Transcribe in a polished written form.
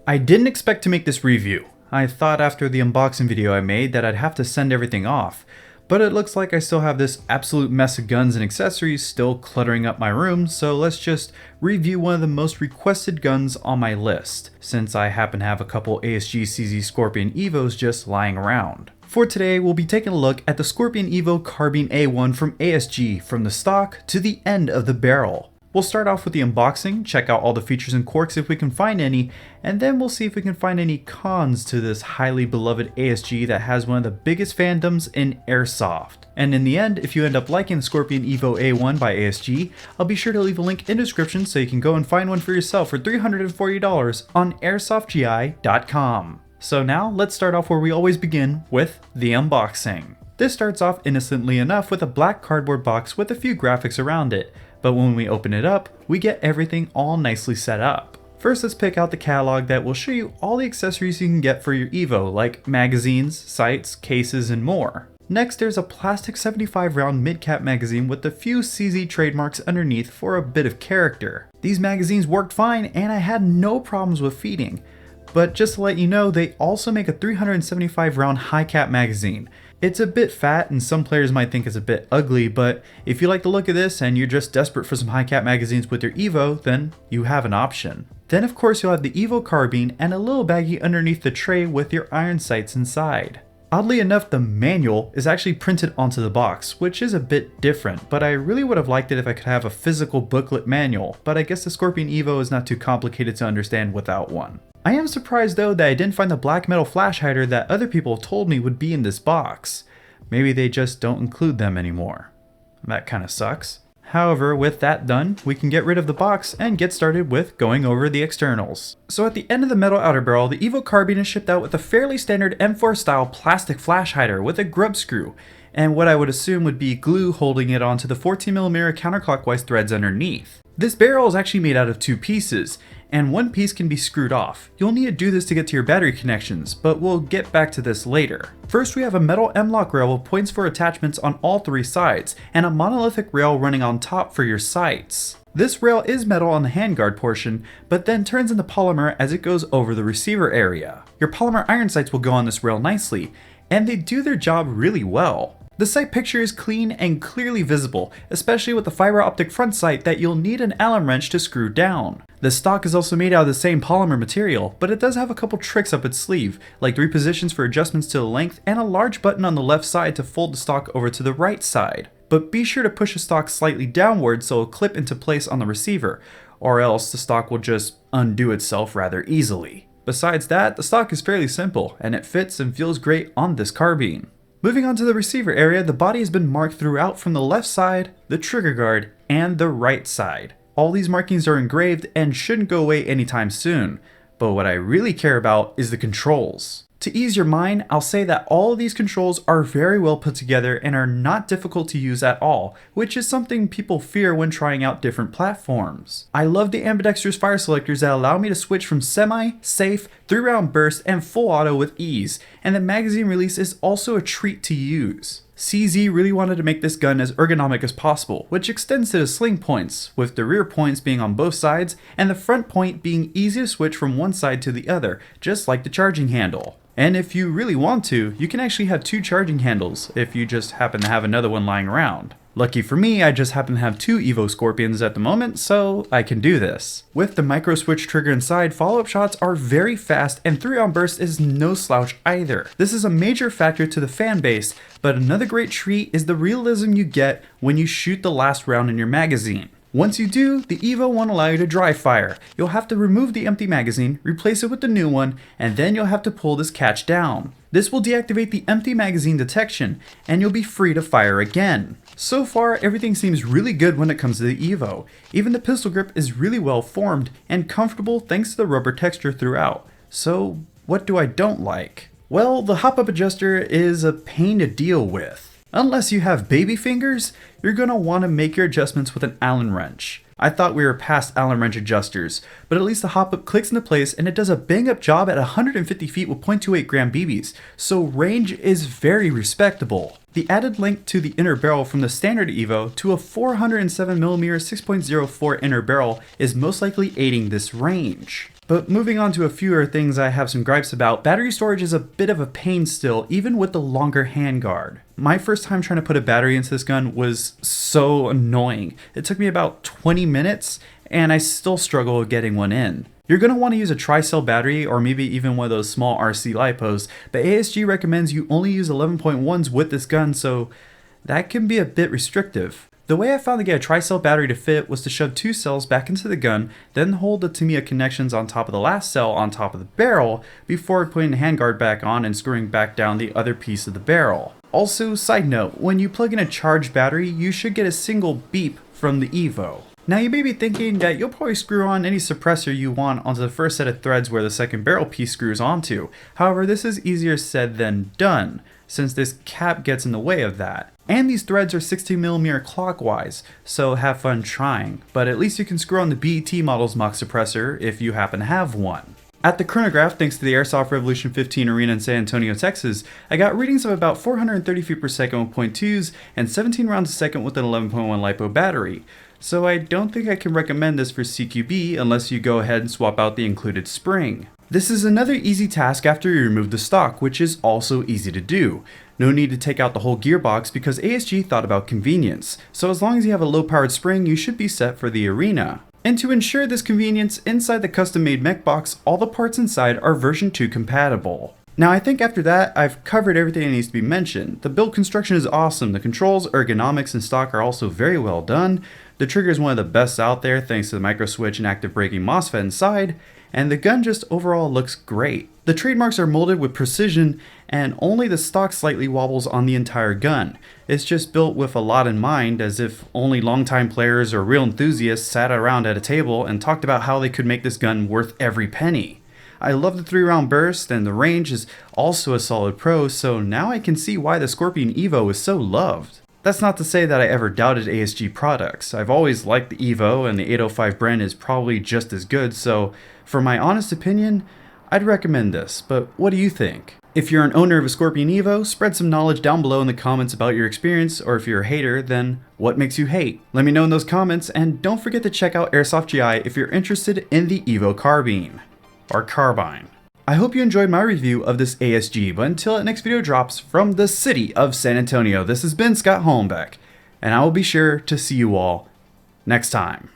I didn't expect to make this review. I thought after the unboxing video I made that I'd have to send everything off, but it looks like I still have this absolute mess of guns and accessories still cluttering up my room, so let's just review one of the most requested guns on my list, since I happen to have a couple ASG CZ Scorpion Evos just lying around. For today, we'll be taking a look at the Scorpion Evo Carbine A1 from ASG, from the stock to the end of the barrel. We'll start off with the unboxing, check out all the features and quirks if we can find any, and then we'll see if we can find any cons to this highly beloved ASG that has one of the biggest fandoms in airsoft. And in the end, if you end up liking the Scorpion Evo A1 by ASG, I'll be sure to leave a link in the description so you can go and find one for yourself for $340 on airsoftgi.com. So now let's start off where we always begin, with the unboxing. This starts off innocently enough with a black cardboard box with a few graphics around it. But when we open it up, we get everything all nicely set up. First, let's pick out the catalog that will show you all the accessories you can get for your Evo, like magazines, sights, cases, and more. Next, there's a plastic 75 round mid-cap magazine with a few CZ trademarks underneath for a bit of character. These magazines worked fine and I had no problems with feeding. But just to let you know, they also make a 375 round high cap magazine. It's a bit fat and some players might think it's a bit ugly, but if you like the look of this and you're just desperate for some high cap magazines with your Evo, then you have an option. Then of course you'll have the Evo Carbine and a little baggie underneath the tray with your iron sights inside. Oddly enough, the manual is actually printed onto the box, which is a bit different, but I really would have liked it if I could have a physical booklet manual, but I guess the Scorpion Evo is not too complicated to understand without one. I am surprised though that I didn't find the black metal flash hider that other people told me would be in this box. Maybe they just don't include them anymore. That kinda sucks. However, with that done, we can get rid of the box and get started with going over the externals. So at the end of the metal outer barrel, the Evo Carbine is shipped out with a fairly standard M4 style plastic flash hider with a grub screw, and what I would assume would be glue holding it onto the 14mm counterclockwise threads underneath. This barrel is actually made out of two pieces, and one piece can be screwed off. You'll need to do this to get to your battery connections, but we'll get back to this later. First, we have a metal M-lock rail with points for attachments on all three sides, and a monolithic rail running on top for your sights. This rail is metal on the handguard portion, but then turns into polymer as it goes over the receiver area. Your polymer iron sights will go on this rail nicely, and they do their job really well. The sight picture is clean and clearly visible, especially with the fiber optic front sight that you'll need an Allen wrench to screw down. The stock is also made out of the same polymer material, but it does have a couple tricks up its sleeve, like 3 positions for adjustments to the length and a large button on the left side to fold the stock over to the right side. But be sure to push the stock slightly downward so it'll clip into place on the receiver, or else the stock will just undo itself rather easily. Besides that, the stock is fairly simple, and it fits and feels great on this carbine. Moving on to the receiver area, the body has been marked throughout from the left side, the trigger guard, and the right side. All these markings are engraved and shouldn't go away anytime soon, but what I really care about is the controls. To ease your mind, I'll say that all of these controls are very well put together and are not difficult to use at all, which is something people fear when trying out different platforms. I love the ambidextrous fire selectors that allow me to switch from semi, safe, 3-round burst, and full auto with ease, and the magazine release is also a treat to use. CZ really wanted to make this gun as ergonomic as possible, which extends to the sling points, with the rear points being on both sides and the front point being easy to switch from one side to the other, just like the charging handle. And if you really want to, you can actually have 2 charging handles if you just happen to have another one lying around. Lucky for me, I just happen to have 2 Evo Scorpions at the moment, so I can do this. With the micro switch trigger inside, follow-up shots are very fast and 3-round burst is no slouch either. This is a major factor to the fan base, but another great treat is the realism you get when you shoot the last round in your magazine. Once you do, the Evo won't allow you to dry fire. You'll have to remove the empty magazine, replace it with the new one, and then you'll have to pull this catch down. This will deactivate the empty magazine detection, and you'll be free to fire again. So far, everything seems really good when it comes to the Evo. Even the pistol grip is really well formed and comfortable thanks to the rubber texture throughout. So, what do I don't like? Well, the hop-up adjuster is a pain to deal with. Unless you have baby fingers, you're going to want to make your adjustments with an Allen wrench. I thought we were past Allen wrench adjusters, but at least the hop-up clicks into place and it does a bang-up job at 150 feet with 0.28 gram BBs, so range is very respectable. The added length to the inner barrel from the standard Evo to a 407mm 6.04 inner barrel is most likely aiding this range. But moving on to a fewer things I have some gripes about, battery storage is a bit of a pain still, even with the longer handguard. My first time trying to put a battery into this gun was so annoying. It took me about 20 minutes, and I still struggle with getting one in. You're going to want to use a tri-cell battery or maybe even one of those small RC LiPos, but ASG recommends you only use 11.1s with this gun, so that can be a bit restrictive. The way I found to get a tri-cell battery to fit was to shove 2 cells back into the gun, then hold the Tamiya connections on top of the last cell on top of the barrel before putting the handguard back on and screwing back down the other piece of the barrel. Also, side note, when you plug in a charged battery, you should get a single beep from the Evo. Now you may be thinking that you'll probably screw on any suppressor you want onto the first set of threads where the second barrel piece screws onto. However, this is easier said than done, since this cap gets in the way of that. And these threads are 16mm clockwise, so have fun trying, but at least you can screw on the BET model's Mach suppressor if you happen to have one. At the chronograph, thanks to the Airsoft Revolution 15 arena in San Antonio, Texas, I got readings of about 430 feet per second with .2s and 17 rounds a second with an 11.1 LiPo battery. So I don't think I can recommend this for CQB unless you go ahead and swap out the included spring. This is another easy task after you remove the stock, which is also easy to do. No need to take out the whole gearbox because ASG thought about convenience, so as long as you have a low-powered spring, you should be set for the arena. And to ensure this convenience, inside the custom-made mech box, all the parts inside are version 2 compatible. Now I think after that, I've covered everything that needs to be mentioned. The build construction is awesome, the controls, ergonomics, and stock are also very well done. The trigger is one of the best out there thanks to the micro switch and active braking MOSFET inside, and the gun just overall looks great. The trademarks are molded with precision, and only the stock slightly wobbles on the entire gun. It's just built with a lot in mind, as if only longtime players or real enthusiasts sat around at a table and talked about how they could make this gun worth every penny. I love the 3-round burst, and the range is also a solid pro, so now I can see why the Scorpion Evo is so loved. That's not to say that I ever doubted ASG products. I've always liked the Evo, and the 805 Bren is probably just as good, so for my honest opinion, I'd recommend this, but what do you think? If you're an owner of a Scorpion Evo, spread some knowledge down below in the comments about your experience, or if you're a hater, then what makes you hate? Let me know in those comments, and don't forget to check out Airsoft GI if you're interested in the Evo Carbine, or Carbine. I hope you enjoyed my review of this ASG, but until that next video drops from the city of San Antonio, this has been Scott Hollenbeck, and I will be sure to see you all next time.